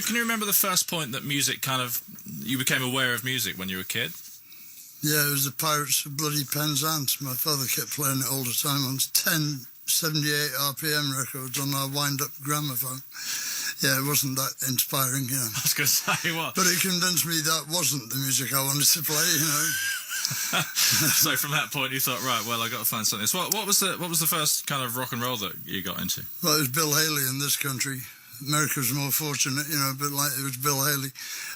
Can you remember the first point that music you became aware of music when you were a kid? Yeah, it was the Pirates of Bloody Penzance. My father kept playing it all the time on 10 78 RPM records on our wind-up gramophone. Yeah, it wasn't that inspiring, you know. I was going to say, what? But it convinced me that wasn't the music I wanted to play, you know. So from that point, you thought, right, well, I got to find something. So what was the first kind of rock and roll that you got into? Well, it was Bill Haley in this country. America was more fortunate, you know, but like it was Bill Haley,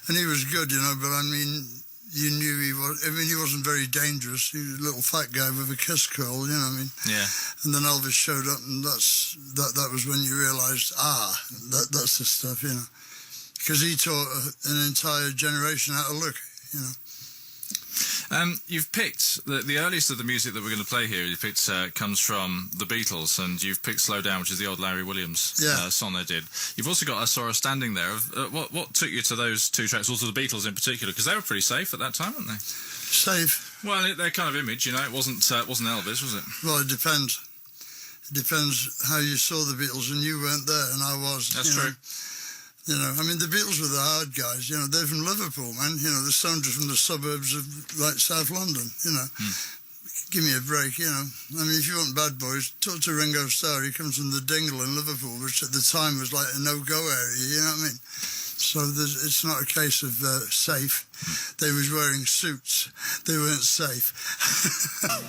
and he was good, you know. But I mean, you knew he was. I mean, he wasn't very dangerous. He was a little fat guy with a kiss curl, you know what I mean? Yeah. And then Elvis showed up, and that was when you realised, that's the stuff, you know, because he taught an entire generation how to look, you know. You've picked the earliest of the music that we're going to play here. You picked comes from the Beatles, and you've picked "Slow Down," which is the old Larry Williams song they did. You've also got "I Saw Her Standing There." What took you to those two tracks, also the Beatles in particular, because they were pretty safe at that time, weren't they? Safe. Well, their kind of image, you know, it wasn't Elvis, was it? Well, it depends. It depends how you saw the Beatles, and you weren't there, and I was. That's true. You know, I mean, the Beatles were the hard guys. You know, they're from Liverpool, man. You know, the Stones are from the suburbs of, like, South London, you know. Give me a break, you know. I mean, if you want bad boys, talk to Ringo Starr. He comes from the Dingle in Liverpool, which at the time was like a no-go area, you know what I mean? So it's not a case of safe. They was wearing suits. They weren't safe.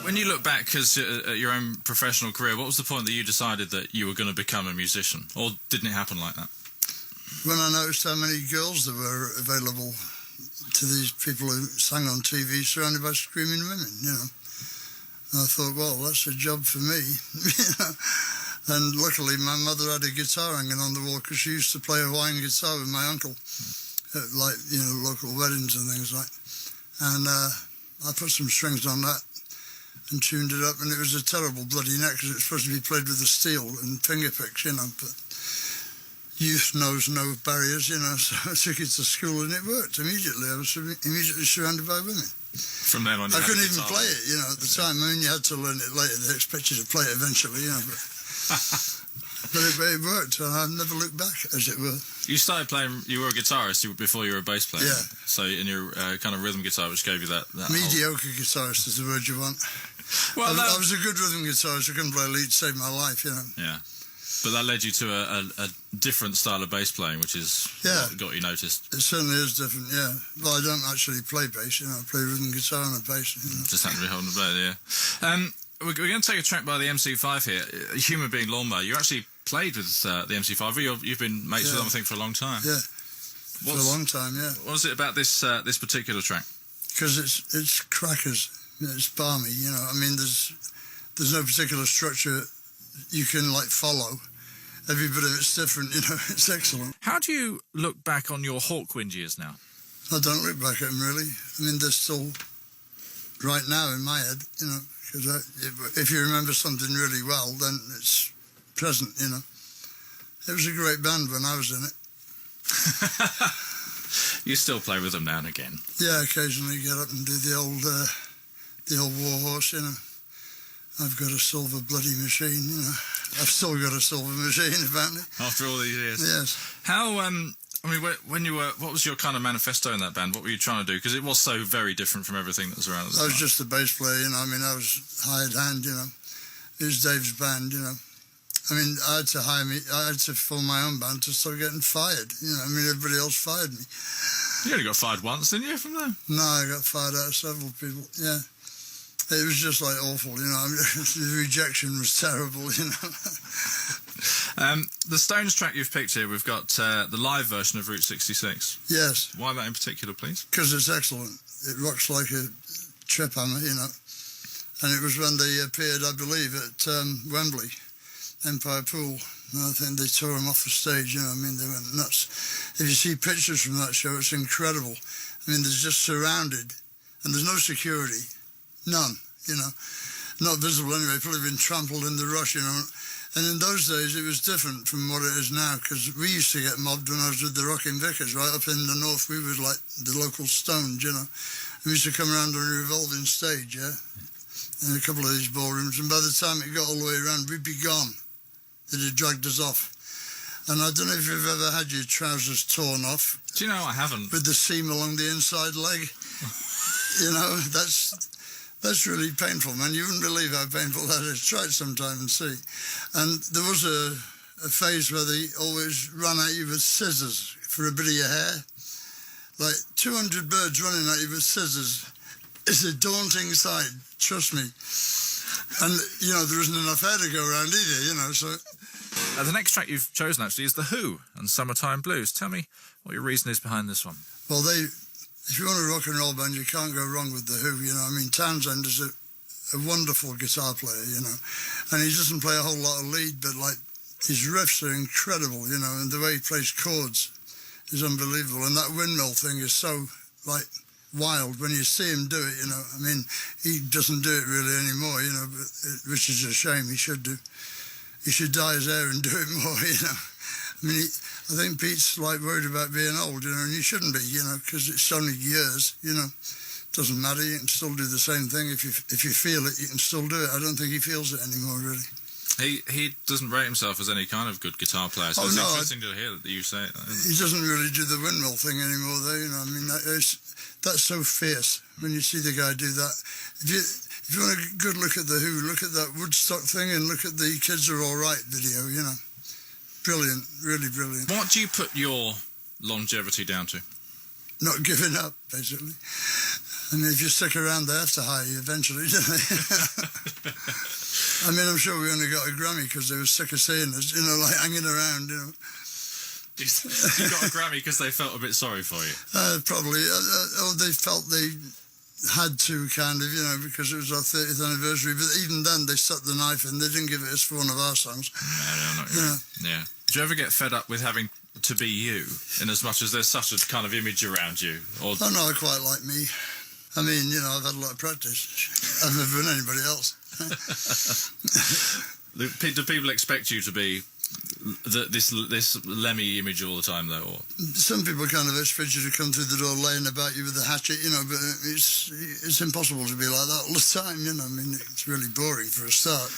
When you look back at your own professional career, what was the point that you decided that you were going to become a musician? Or didn't it happen like that? When I noticed how many girls there were available to these people who sang on TV surrounded by screaming women, you know. And I thought, well, that's a job for me, you know. And luckily my mother had a guitar hanging on the wall because she used to play Hawaiian guitar with my uncle at, like, you know, local weddings and things like. And I put some strings on that and tuned it up, and it was a terrible bloody neck because it was supposed to be played with a steel and finger picks, you know, but youth knows no barriers, you know, so I took it to school and it worked immediately. I was immediately surrounded by women. From then on, I couldn't even play it, you know, at the time. I mean, you had to learn it later. They expect you to play it eventually, you know. But it worked, and I've never looked back, as it were. You started playing, you were a guitarist before you were a bass player. Yeah. So in your kind of rhythm guitar, which gave you that mediocre guitarist is the word you want. Well, I was a good rhythm guitarist. I couldn't play lead, saved my life, you know. Yeah. But that led you to a different style of bass playing, which is what got you noticed. It certainly is different, yeah. Well, I don't actually play bass, you know. I play rhythm guitar and a bass, you know. Just happen to be holding the blade, yeah. We're going to take a track by the MC5 here, Human Being Lawnmower. You actually played with the MC5. You've been mates with them, I think, for a long time. Yeah, for a long time, yeah. What was it about this particular track? Because it's crackers. It's balmy, you know. I mean, there's no particular structure you can, like, follow. Every bit of it's different, you know. It's excellent. How do you look back on your Hawkwind years now? I don't look back at them, really. I mean, they're still right now in my head, you know, because if you remember something really well, then it's present, you know. It was a great band when I was in it. You still play with them now and again? Yeah, occasionally get up and do the old war horse, you know. I've got a silver bloody machine, you know. I've still got a silver machine, apparently. After all these years? Yes. How, I mean, when you were, what was your kind of manifesto in that band? What were you trying to do? Because it was so very different from everything that was around at the time. I was just a bass player, you know. I mean, I was hired hand, you know. It was Dave's band, you know. I mean, I had to form my own band to start getting fired, you know. I mean, everybody else fired me. You only got fired once, didn't you, from them? No, I got fired out of several people, yeah. It was just, like, awful, you know. I mean, the rejection was terrible, you know. The Stones track you've picked here, we've got the live version of Route 66. Yes. Why that in particular, please? Because it's excellent. It rocks like a trip hammer, you know. And it was when they appeared, I believe, at Wembley, Empire Pool. And I think they tore them off the stage, you know. I mean, they went nuts. If you see pictures from that show, it's incredible. I mean, they're just surrounded, and there's no security. None, you know. Not visible anyway. People have been trampled in the rush, you know. And in those days, it was different from what it is now, because we used to get mobbed when I was with the Rocking Vickers, right up in the north. We were like the local Stones, you know. And we used to come around on a revolving stage, yeah, in a couple of these ballrooms. And by the time it got all the way around, we'd be gone. They'd have dragged us off. And I don't know if you've ever had your trousers torn off. Do you know, I haven't. With the seam along the inside leg. You know, that's really painful, man. You wouldn't believe how painful that is. Try it sometime and see. And there was a phase where they always ran at you with scissors for a bit of your hair. Like 200 birds running at you with scissors is a daunting sight, trust me. And, you know, there isn't enough hair to go around either, you know, so... The next track you've chosen, actually, is The Who and Summertime Blues. Tell me what your reason is behind this one. Well, if you want a rock and roll band, you can't go wrong with The Who, you know. I mean, Townsend is a wonderful guitar player, you know. And he doesn't play a whole lot of lead, but, like, his riffs are incredible, you know, and the way he plays chords is unbelievable. And that windmill thing is so, like, wild when you see him do it, you know. I mean, he doesn't do it really anymore, you know, which is a shame. He should do. He should dye his hair and do it more, you know. I mean, I think Pete's, like, worried about being old, you know, and you shouldn't be, you know, because it's only years, you know. Doesn't matter, you can still do the same thing. If you feel it, you can still do it. I don't think he feels it anymore, really. He doesn't rate himself as any kind of good guitar player, so it's interesting to hear that you say it. He doesn't really do the windmill thing anymore, though, you know. I mean, that's so fierce when you see the guy do that. If you want a good look at The Who, look at that Woodstock thing and look at the Kids Are All Right video, you know. Brilliant, really brilliant. What do you put your longevity down to? Not giving up, basically. I mean, if you stick around, they have to hire you eventually, don't they? I mean, I'm sure we only got a Grammy because they were sick of seeing us, you know, like hanging around, you know. You got a Grammy because they felt a bit sorry for you? Probably. Or they felt they had to, kind of, you know, because it was our 30th anniversary. But even then, they stuck the knife in. They didn't give it us for one of our songs. No, not really. Yeah. Do you ever get fed up with having to be you, in as much as there's such a kind of image around you? Or... Oh, no, I quite like me. I mean, you know, I've had a lot of practice. I've never been anybody else. Do people expect you to be this Lemmy image all the time, though? Or? Some people kind of expect you to come through the door laying about you with a hatchet, you know, but it's impossible to be like that all the time, you know. I mean, it's really boring for a start.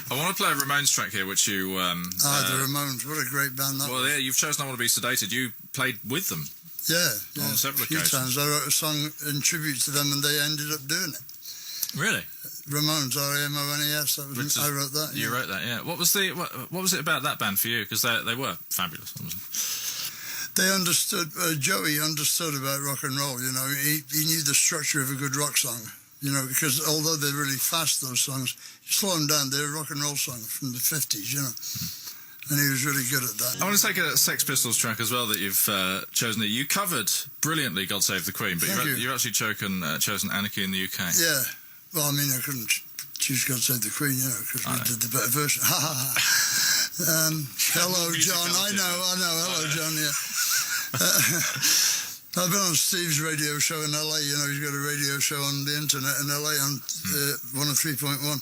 I want to play a Ramones track here, which you... the Ramones, what a great band that was. Well, yeah, you've chosen I Want to Be Sedated. You played with them. Yeah, on several a few occasions. times. I wrote a song in tribute to them and they ended up doing it. Really? Ramones, R-A-M-O-N-E-S. I wrote that. You wrote that, yeah. What was it about that band for you? Because they were fabulous. They understood. Joey understood about rock and roll. You know, he knew the structure of a good rock song. You know, because although they're really fast, those songs, you slow them down. They're a rock and roll song from the 50s. You know. And he was really good at that. I want to take a Sex Pistols track as well that you've chosen. You covered brilliantly "God Save the Queen," but you've actually chosen "Anarchy in the UK." Yeah. Well, I mean, I couldn't choose "God Save the Queen," you know, because we did the better version. Hello, John. I know. Hello, John. Yeah. I've been on Steve's radio show in LA. You know, he's got a radio show on the internet in LA on 103.1.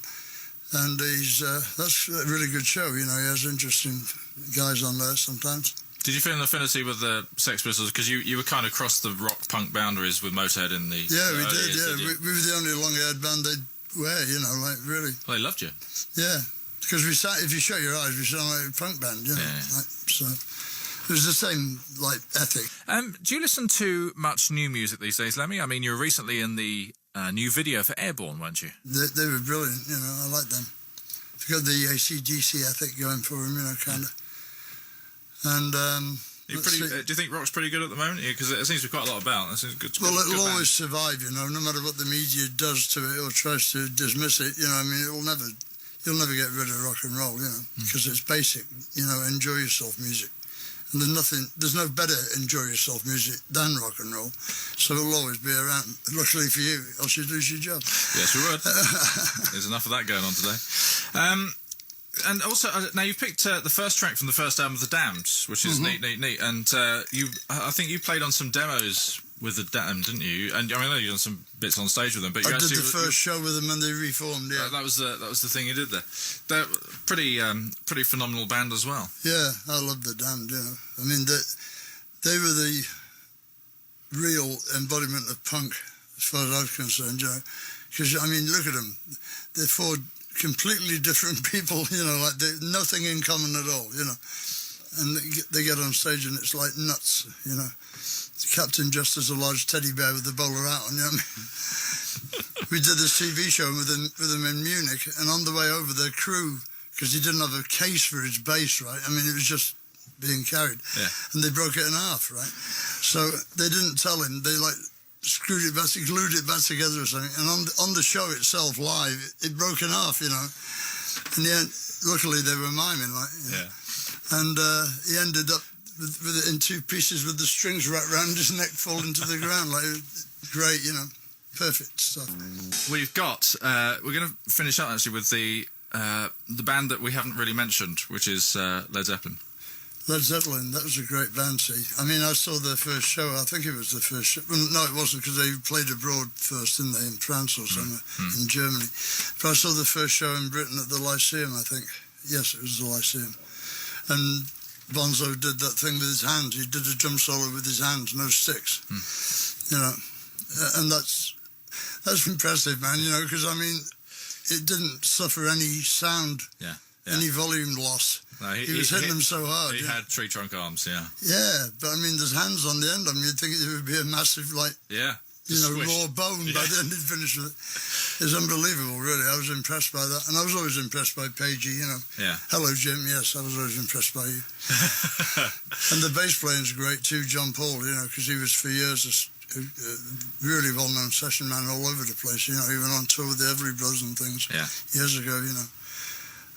And that's a really good show, you know. He has interesting guys on there sometimes. Did you feel an affinity with the Sex Pistols? Because you were kind of crossed the rock-punk boundaries with Motorhead in the we did, yeah. We were the only long-haired band they'd wear, you know, like, really. Well, they loved you. Yeah, because if you shut your eyes, we sound like a punk band, you know. Yeah. Like, so it was the same, like, ethic. Do you listen to much new music these days, Lemmy? I mean, you were recently in the... new video for Airborne, weren't you? They were brilliant, you know, I like them. They've got the AC/DC ethic going for them, you know, kind of. And, do you think rock's pretty good at the moment? Because it seems to be quite a lot about. Well, it'll always survive, you know, no matter what the media does to it or tries to dismiss it, you know, I mean, you'll never get rid of rock and roll, you know, because it's basic, you know, enjoy yourself music. And there's no better enjoy yourself music than rock and roll. So it'll always be around. Luckily for you, else you'd lose your job. Yes, we would. There's enough of that going on today. And also, now you've picked the first track from the first album, The Damned, which is neat. And I think you played on some demos with The Damned, didn't you? And I mean, I know you've done some bits on stage with them, but I did the first show with them and they reformed. Yeah, that was the thing you did there. They're pretty phenomenal band as well. Yeah, I love The Damned. You know, I mean they were the real embodiment of punk, as far as I was concerned. You know, because I mean, look at them. They're four completely different people. You know, like they're nothing in common at all. You know. and they get on stage and it's like nuts, you know. The captain just as a large teddy bear with the bowler out on, you know what I mean? We did this TV show with him in Munich, and on the way over, the crew, because he didn't have a case for his bass, right? I mean, it was just being carried. Yeah. And they broke it in half, right? So they didn't tell him. They, like, screwed it back, glued it back together or something. And on the show itself, live, it broke in half, you know. And the end, luckily, they were miming, like, you know. Yeah. And he ended up with it in two pieces with the strings wrapped around his neck falling to the ground. Like, great, you know, perfect stuff. We've got, we're going to finish up actually with the band that we haven't really mentioned, which is Led Zeppelin. Led Zeppelin, that was a great band, see. I mean, I saw their first show, I think it was the first show. Well, no, it wasn't, because they played abroad first, didn't they, in France or somewhere, in Germany. But I saw the first show in Britain at the Lyceum, I think. Yes, it was the Lyceum. And Bonzo did that thing with his hands. He did a drum solo with his hands, no sticks. You know, and that's impressive, man, you know, because, I mean, it didn't suffer any sound, any volume loss. No, he was hitting them so hard. He had tree trunk arms, yeah. Yeah, but I mean, there's hands on the end of them. You'd think it would be a massive, like, raw bone by the end he'd finished with it. It's unbelievable, really. I was impressed by that. And I was always impressed by Pagey, you know. Yeah. Hello, Jim. Yes, I was always impressed by you. And the bass playing's great, too, John Paul, you know, because he was for years a really well-known session man all over the place. You know, he went on tour with the Everly Brothers and things years ago, you know.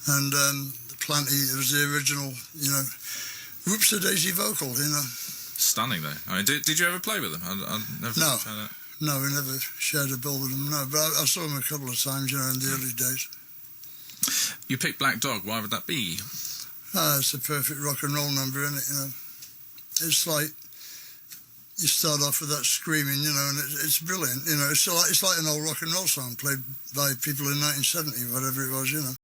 And Plenty, it was the original, you know, whoops-a-daisy vocal, you know. Stunning, though. I mean, did you ever play with them? I never No, we never shared a bill with them, no. But I saw them a couple of times, you know, in the early days. You picked Black Dog. Why would that be? It's a perfect rock and roll number, isn't it, you know. It's like, you start off with that screaming, you know, and it's brilliant, you know. It's like an old rock and roll song played by people in 1970, whatever it was, you know.